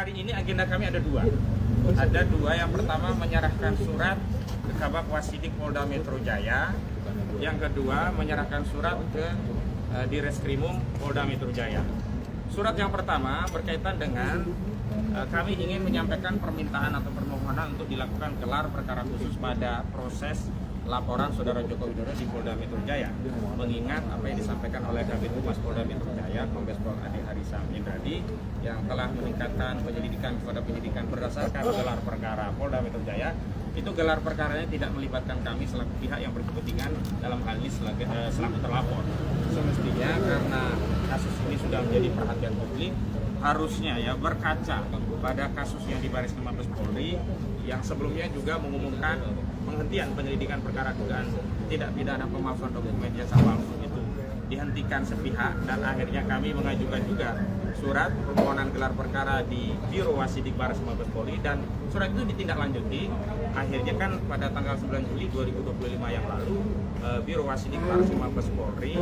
hari ini agenda kami ada dua. Ada dua, yang pertama menyerahkan surat ke Kabak Wasidik Polda Metro Jaya. Yang kedua menyerahkan surat ke Direskrimum Polda Metro Jaya. Surat yang pertama berkaitan dengan kami ingin menyampaikan permintaan atau permohonan untuk dilakukan gelar perkara khusus pada proses laporan Saudara Joko Widodo di Polda Metro Jaya, mengingat apa yang disampaikan oleh Kabid Humas Polda Metro Jaya, Kombes Pol Adi Harisam Indradi, yang telah meningkatkan penyelidikan kepada penyidikan berdasarkan gelar perkara Polda Metro Jaya. Itu gelar perkaranya tidak melibatkan kami selaku pihak yang berkepentingan, dalam hal ini selaku terlapor. Semestinya karena kasus ini sudah menjadi perhatian publik, harusnya ya berkaca pada kasus yang di Bareskrim Mabes Polri yang sebelumnya juga mengumumkan penghentian penyelidikan perkara dugaan tidak pidana pemalsuan dokumen jasa palsu itu dihentikan sepihak, dan akhirnya kami mengajukan juga surat permohonan gelar perkara di Biro Wasidik Bareskrim Mabes Polri, dan surat itu ditindaklanjuti. Akhirnya kan pada tanggal 9 Juli 2025 yang lalu Biro Wasidik Bareskrim Mabes Polri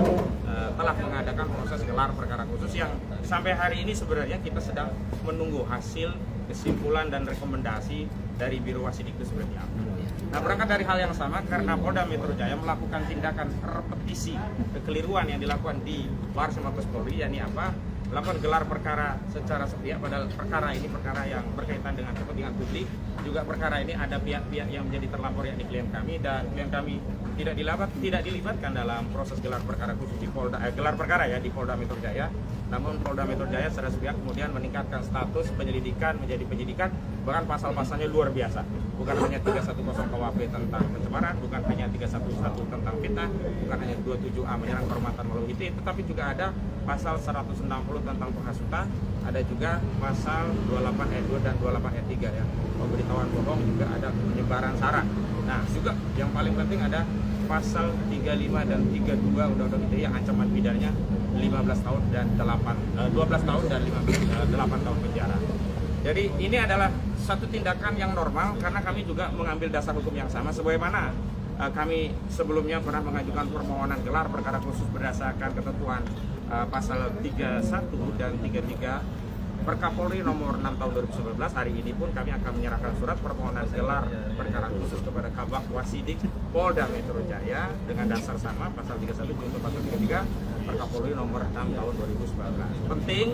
telah mengadakan proses gelar perkara khusus yang sampai hari ini sebenarnya kita sedang menunggu hasil kesimpulan dan rekomendasi dari Biro Wasidik itu seperti apa. Nah, berangkat dari hal yang sama, karena Polda Metro Jaya melakukan tindakan repetisi kekeliruan yang dilakukan di Bareskrim Mabes Polri, yakni apa? Melakukan gelar perkara secara sepihak, padahal perkara ini perkara yang berkaitan dengan kepentingan publik. Juga perkara ini ada pihak-pihak yang menjadi terlapor, yakni klien kami, dan klien kami tidak dilibatkan dalam proses gelar perkara khusus di gelar perkara ya di Polda Metro Jaya. Namun Polda Metro Jaya secara sepihak kemudian meningkatkan status penyelidikan menjadi penyidikan, bahkan pasal-pasalnya luar biasa. Bukan hanya 310 KUHP tentang pencemaran, bukan hanya 311 tentang fitnah, bukan hanya 27A menyerang kehormatan malu itu, tetapi juga ada pasal 160 tentang penghasutan, ada juga pasal 28 ayat 2 dan 28 ayat 3 ya, pemberitahuan bohong, juga ada penyebaran sara. Nah, juga yang paling penting ada pasal 35 dan 32 Undang-Undang ITE yang ancaman pidananya 12 tahun dan 12 tahun dan 8 tahun penjara. Jadi ini adalah satu tindakan yang normal karena kami juga mengambil dasar hukum yang sama, sebagaimana kami sebelumnya pernah mengajukan permohonan gelar perkara khusus berdasarkan ketentuan pasal 31 dan 33 Perkapolri nomor 6 tahun 2019. Hari ini pun kami akan menyerahkan surat permohonan gelar perkara khusus kepada Kabak Wasidik Polda Metro Jaya dengan dasar sama pasal 31 junto pasal 33 Perkapolri nomor 6 tahun 2019. Penting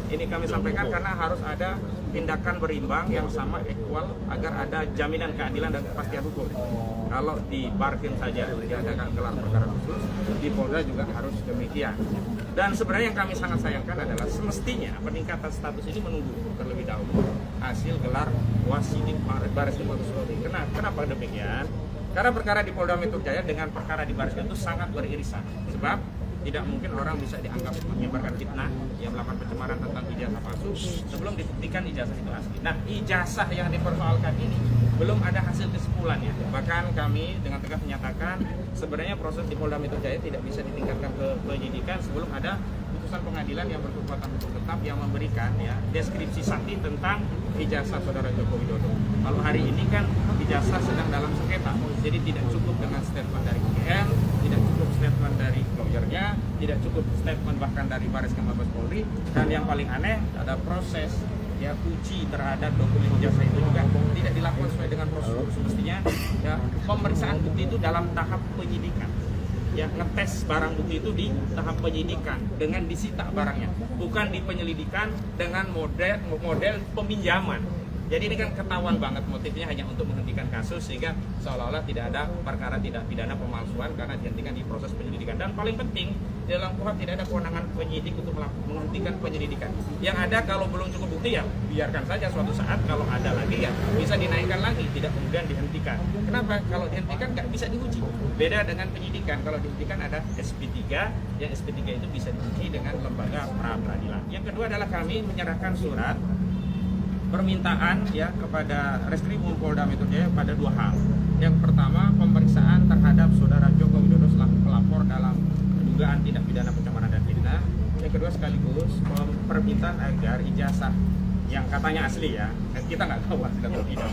ini kami sampaikan karena harus ada tindakan berimbang yang sama, equal, agar ada jaminan keadilan dan kepastian hukum. Kalau di Bareskrim saja diadakan gelar perkara khusus, di Polda juga harus demikian. Dan sebenarnya yang kami sangat sayangkan adalah semestinya peningkatan status ini menunggu terlebih dahulu hasil gelar Wasidik Bareskrim Mabes Polri. Kenapa demikian? Karena perkara di Polda Metro Jaya dengan perkara di Bareskrim itu sangat beririsan. Sebab tidak mungkin orang bisa dianggap menyebarkan fitnah, yang melakukan pencemaran tentang ijazah palsu sebelum dibuktikan ijazah itu asli. Nah, ijazah yang dipersoalkan ini belum ada hasil kesimpulannya. Bahkan kami dengan tegas menyatakan sebenarnya proses di Polda Metro Jaya tidak bisa ditingkatkan ke penyidikan sebelum ada putusan pengadilan yang berkekuatan hukum tetap yang memberikan ya deskripsi sakti tentang ijazah Saudara Joko Widodo. Kalau hari ini kan ijazah sedang dalam sengketa, jadi tidak cukup dengan statement dari UGM, tidak cukup statement dari lawyernya, tidak cukup statement bahkan dari Bareskrim Mabes Polri, dan yang paling aneh ada proses ya uji terhadap dokumen ijazah itu juga tidak dilakukan sesuai dengan prosedur. Semestinya ya pemeriksaan bukti itu dalam tahap penyidikan. Ya, ngetes barang bukti itu di tahap penyidikan dengan disita barangnya, bukan di penyelidikan dengan model peminjaman. Jadi ini kan ketahuan banget motifnya hanya untuk menghentikan kasus, sehingga seolah-olah tidak ada perkara tidak pidana pemalsuan karena dihentikan di proses penyelidikan. Dan paling penting, di dalam KUHP tidak ada kewenangan penyidik untuk menghentikan penyelidikan. Yang ada kalau belum cukup bukti ya biarkan saja, suatu saat kalau ada lagi ya bisa dinaikkan lagi, tidak kemudian dihentikan. Kenapa? Kalau dihentikan nggak bisa diuji. Beda dengan penyidikan, kalau dihentikan ada SP3, yang SP3 itu bisa diuji dengan lembaga pra-peradilan. Yang kedua adalah kami menyerahkan surat permintaan ya kepada Reskrimum Polda Metro Jaya pada dua hal. Yang pertama, pemeriksaan terhadap Saudara Joko Widodo selaku pelapor dalam dugaan tindak pidana pencemaran dan fitnah. Yang kedua sekaligus permintaan agar ijazah yang katanya asli ya, kita nggak tahu asli atau tidak,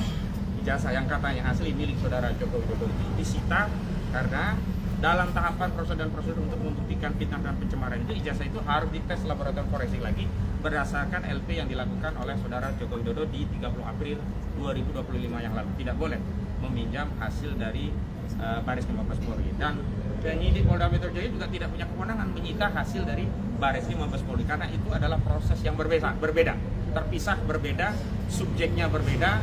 ijazah yang katanya asli milik Saudara Joko Widodo disita karena dalam tahapan prosedur dan prosedur untuk membuktikan fitnah dan pencemaran itu, ijazah itu harus dites laboratorium forensik lagi berdasarkan LP yang dilakukan oleh Saudara Joko Widodo di 30 April 2025 yang lalu. Tidak boleh meminjam hasil dari Bareskrim Mabes Polri, dan penyidik Polda Metro Jaya juga tidak punya kewenangan menyita hasil dari Bareskrim Mabes Polri karena itu adalah proses yang berbeda, terpisah, berbeda, subjeknya berbeda,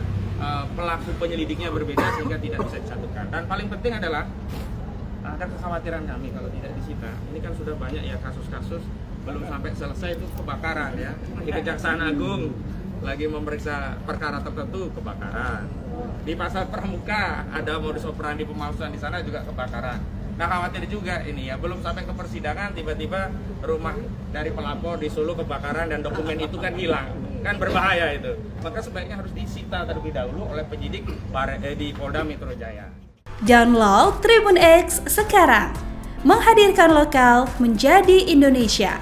pelaku penyelidiknya berbeda, sehingga tidak bisa disatukan. Dan paling penting adalah ada kekhawatiran kami kalau tidak disita. Ini kan sudah banyak ya kasus-kasus belum sampai selesai itu kebakaran ya. Di Kejaksaan Agung lagi memeriksa perkara tertentu kebakaran. Di Pasar Pramuka ada modus operandi pemalsuan di sana juga kebakaran. Nah, khawatir juga ini ya, belum sampai ke persidangan tiba-tiba rumah dari pelapor di Solo kebakaran dan dokumen itu kan hilang. Kan berbahaya itu. Maka sebaiknya harus disita terlebih dahulu oleh penyidik di Polda Metro Jaya. Download Tribun X sekarang, menghadirkan lokal menjadi Indonesia.